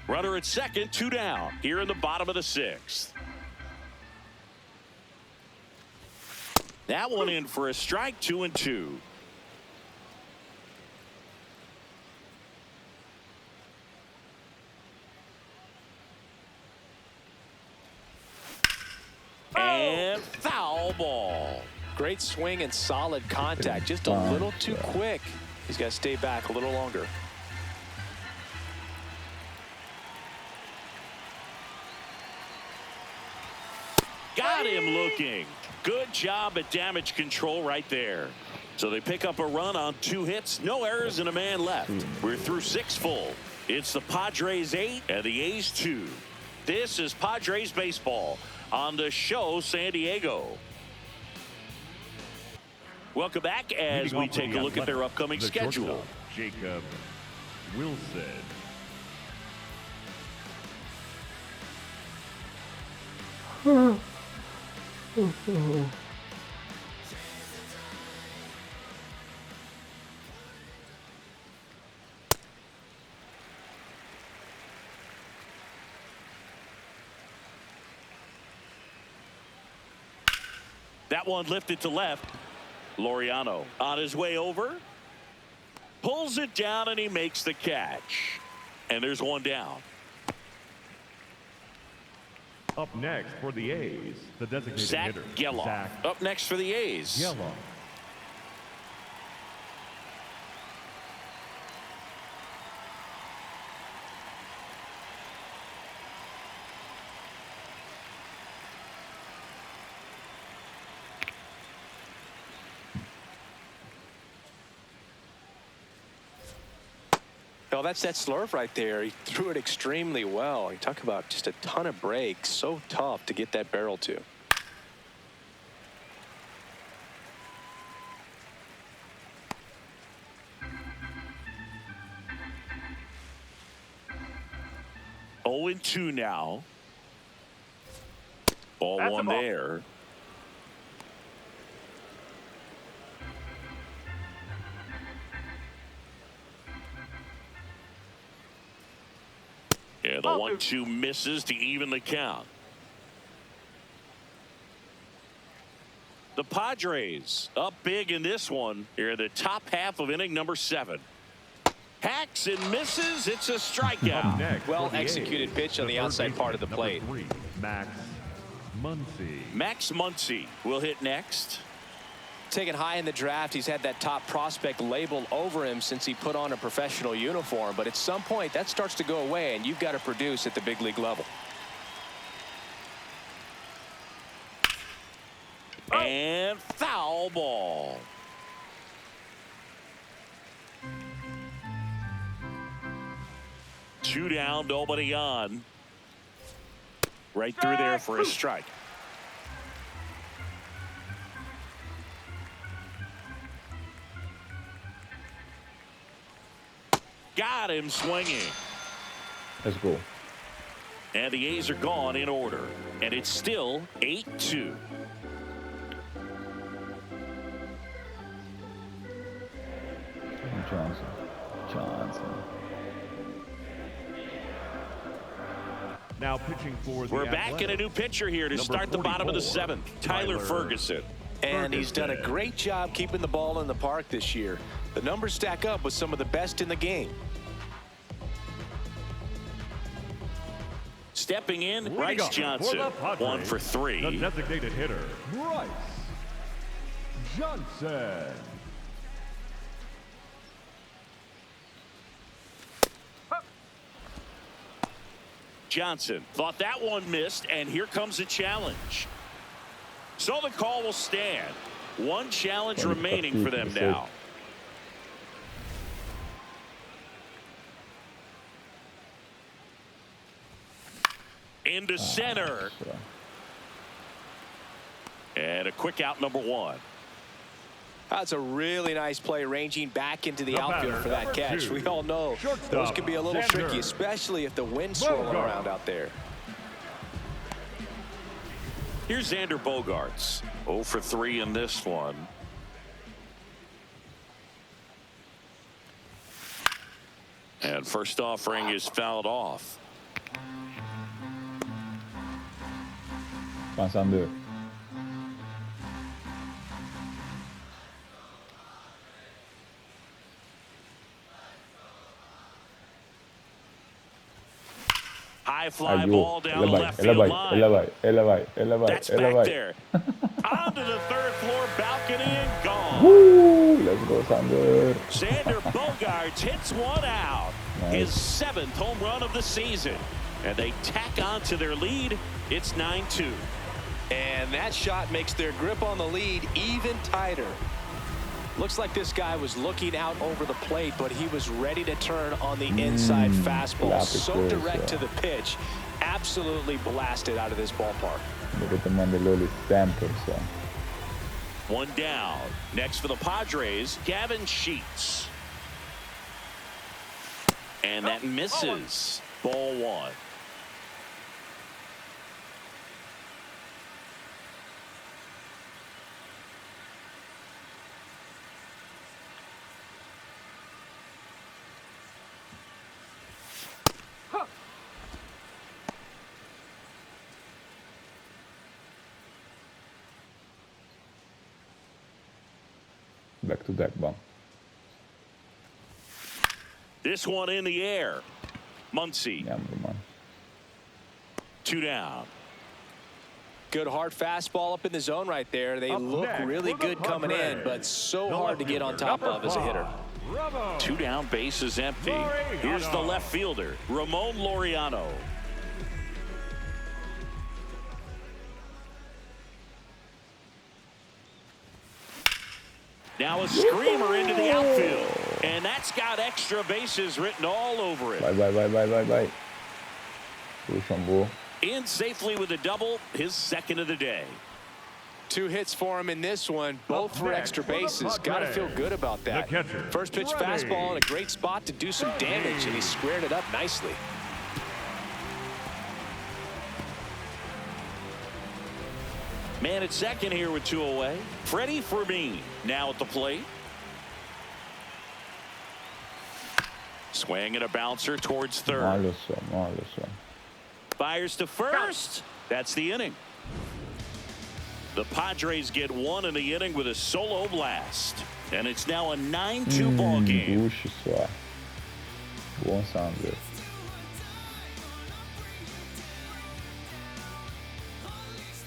Runner at second, 2 down here in the bottom of the 6th. That one in for a strike, 2-2. And foul ball. Great swing and solid contact. Just a little too quick. He's got to stay back a little longer. Got him looking. Good job at damage control right there. So they pick up a run on 2 hits, no errors, and a man left. We're through 6 full. It's the Padres 8 and the A's 2. This is Padres baseball on the show San Diego. Welcome back as we take a look at their upcoming schedule. Jacob Wilson. That one lifted to left. Laureano on his way over. Pulls it down and he makes the catch. And there's 1 down. Up next for the A's, the designated Zach hitter. Geloff. Zach Up next for the A's. Geloff. Oh, that's that slurve right there. He threw it extremely well. You talk about just a ton of breaks. So tough to get that barrel to. Oh, 0-2 now. Ball That's 1 there. Yeah, the 1-2 misses to even the count. The Padres up big in this one. Here in the top half of inning number 7. Hacks and misses. It's a strikeout. Well executed pitch on the outside part of the plate. 3, Max Muncy. Max Muncy will hit next. Taken high in the draft, he's had that top prospect label over him since he put on a professional uniform. But at some point, that starts to go away, and you've got to produce at the big league level. And foul ball. Two down, nobody on. Right through there for a strike. Got him swinging. Let's go. And the A's are gone in order. And it's still 8-2. Johnson. Now pitching for the We're back in a new pitcher here to start the bottom of the 7th. Tyler Ferguson. And he's done a great job keeping the ball in the park this year. The numbers stack up with some of the best in the game. Stepping in, Bryce Johnson. 1 for 3. The designated hitter, Bryce Johnson. Johnson thought that one missed, and here comes a challenge. So the call will stand. One challenge remaining for them now. Into center. And a quick out, number 1. That's a really nice play, ranging back into the outfield for that catch. We all know those can be a little tricky, especially if the wind's swirling around out there. Here's Xander Bogaerts. 0 for 3 in this one. And first offering is fouled off. Chance en deux. High fly Aïe, ball down the left field line. That's back there. Onto the third floor balcony and gone. Woo! Let's go, Sander. Xander Bogaerts hits one out. Nice. His 7th home run of the season. And they tack on to their lead. It's 9-2. And that shot makes their grip on the lead even tighter. Looks like this guy was looking out over the plate, but he was ready to turn on the inside fastball. So direct to the pitch. Absolutely blasted out of this ballpark. Look at the Mandalorian stamper, so. One down. Next for the Padres, Gavin Sheets. And that misses. Ball one. Back to back bomb. This one in the air. Muncy. Jammer, man. 2 down. Good hard fastball up in the zone right there. They look really good coming in, but so hard to get on top of as a hitter. 2 down, base is empty. Here's the left fielder, Ramon Laureano. Now a screamer into the outfield. And that's got extra bases written all over it. Bye. Rochambeau. In safely with a double, his 2nd of the day. 2 hits for him in this one, both for extra bases. Got to feel good about that. First pitch fastball in a great spot to do some damage, and he squared it up nicely. Man at second here with 2 away. Freddie Fermin now at the plate. Swing and a bouncer towards third. Malo. Fires to first. That's the inning. The Padres get 1 in the inning with a solo blast. And it's now a 9-2 ball game. Duche só. Bom, Sander.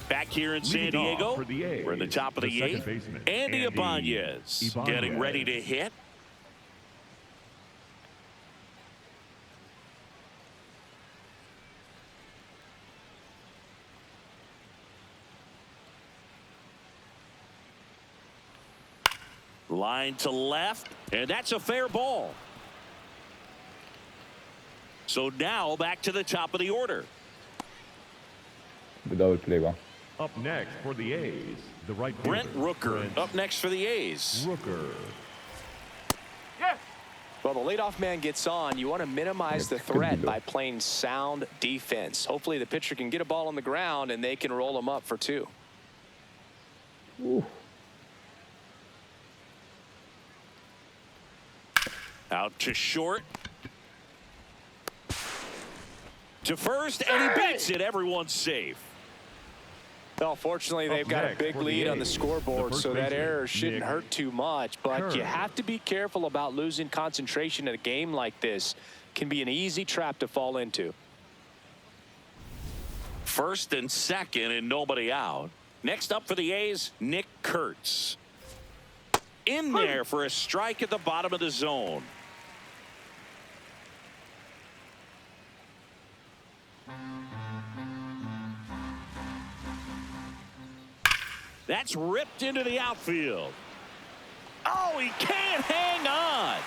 Back here in San Diego, we're in the top of the 8th. Andy Ibanez getting ready to hit. Line to left, and that's a fair ball. So now back to the top of the order. The double play one. Up next for the A's, the right Brent fielder, Rooker Brent up next for the A's. Rooker. Well, the leadoff man gets on. You want to minimize the threat by playing sound defense. Hopefully the pitcher can get a ball on the ground and they can roll him up for 2. Ooh. Out to short. To first, and he beats it. Everyone's safe. Well, fortunately, they've got a big lead on the scoreboard, so that error shouldn't hurt too much. But you have to be careful about losing concentration in a game like this. Can be an easy trap to fall into. First and second, and nobody out. Next up for the A's, Nick Kurtz. In there for a strike at the bottom of the zone. That's ripped into the outfield. Oh, he can't hang on.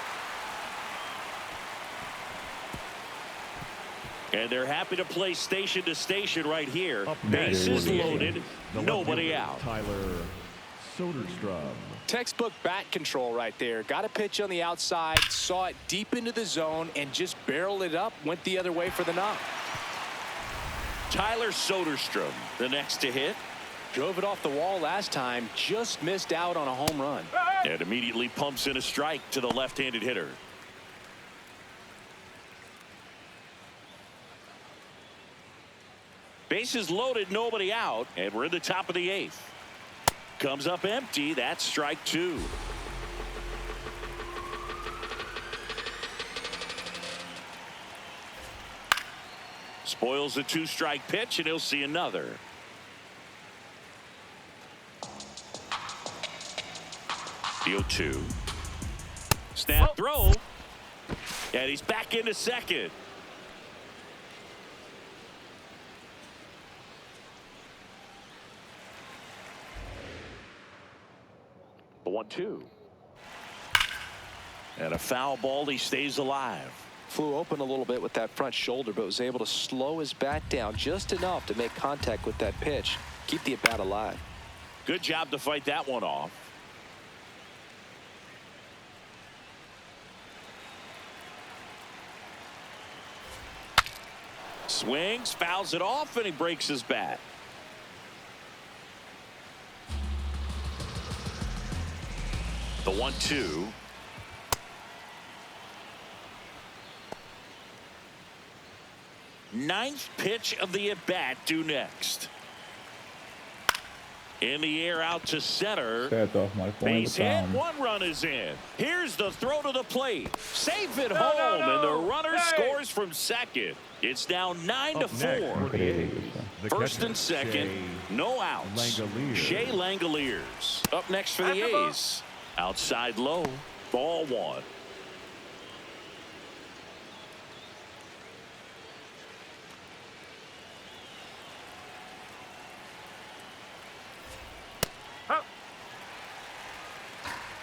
And they're happy to play station to station right here. Bases loaded, nobody out. Tyler Soderstrom. Textbook bat control right there. Got a pitch on the outside, saw it deep into the zone, and just barreled it up, went the other way for the knock. Tyler Soderstrom, the next to hit. Drove it off the wall last time, just missed out on a home run. And immediately pumps in a strike to the left-handed hitter. Bases loaded, nobody out, and we're in the top of the 8th. Comes up empty. That's strike 2. Spoils the 2-strike pitch, and he'll see another. The 0-2. Snap throw. And he's back into second. The 1-2. And a foul ball. He stays alive. Flew open a little bit with that front shoulder, but was able to slow his bat down just enough to make contact with that pitch. Keep the at-bat alive. Good job to fight that one off. Swings, fouls it off, and he breaks his bat. The 1-2. Ninth pitch of the at-bat due next. In the air out to center. Base hit. 1 run is in. Here's the throw to the plate. Safe at home, and the runner scores from second. It's now 9-4. First and second, no outs. Shea Langoliers up next for the A's. Outside low, ball 1.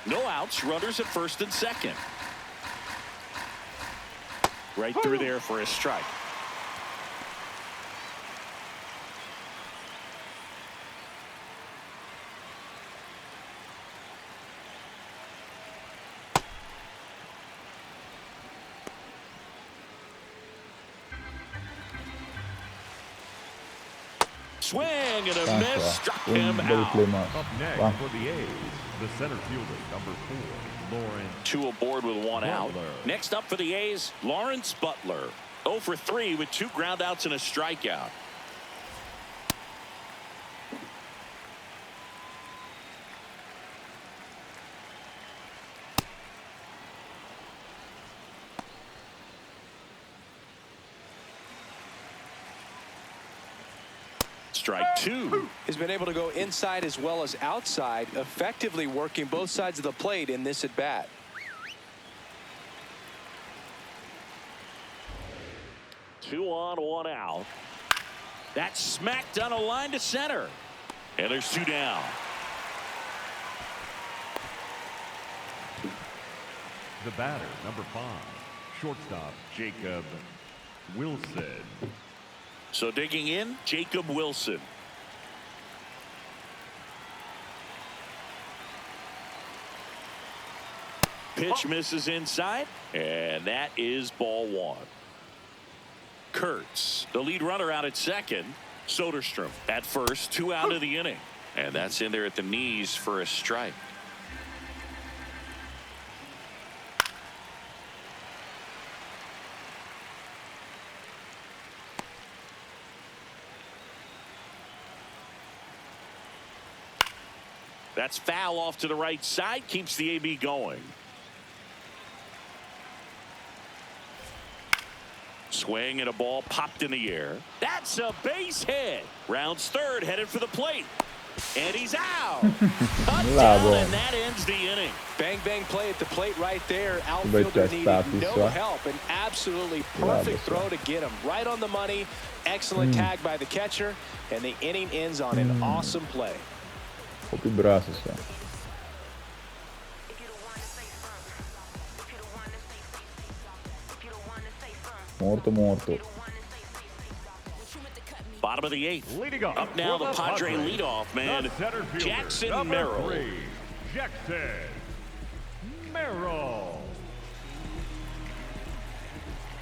No outs, runners at first and second. Right through there for a strike. Swing and a miss, struck him out. Up next for the A's, the center fielder, number 4, Lawrence. 2 aboard with 1 out. Butler. Next up for the A's, Lawrence Butler. 0 for 3 with 2 groundouts and a strikeout. Strike 2. He's been able to go inside as well as outside, effectively working both sides of the plate in this at bat. Two on, 1 out. That's smacked on a line to center. And there's 2 down. The batter, number 5, shortstop Jacob Wilson. So digging in, Jacob Wilson. Pitch misses inside, and that is ball 1. Kurtz, the lead runner, out at second. Soderstrom at first, 2 out of the inning. And that's in there at the knees for a strike. That's foul off to the right side, keeps the AB going. Swing and a ball popped in the air. That's a base hit. Rounds third, headed for the plate. And he's out. Cut down, and that ends the inning. Bang, bang play at the plate right there. Outfielder needed no help. An absolutely perfect throw to get him right on the money. Excellent tag by the catcher. And the inning ends on an awesome play. Copi braço só. Morto. Bottom of the 8th. Leading off. Up now, the Padre leadoff man, Jackson Merrill. Jackson Merrill.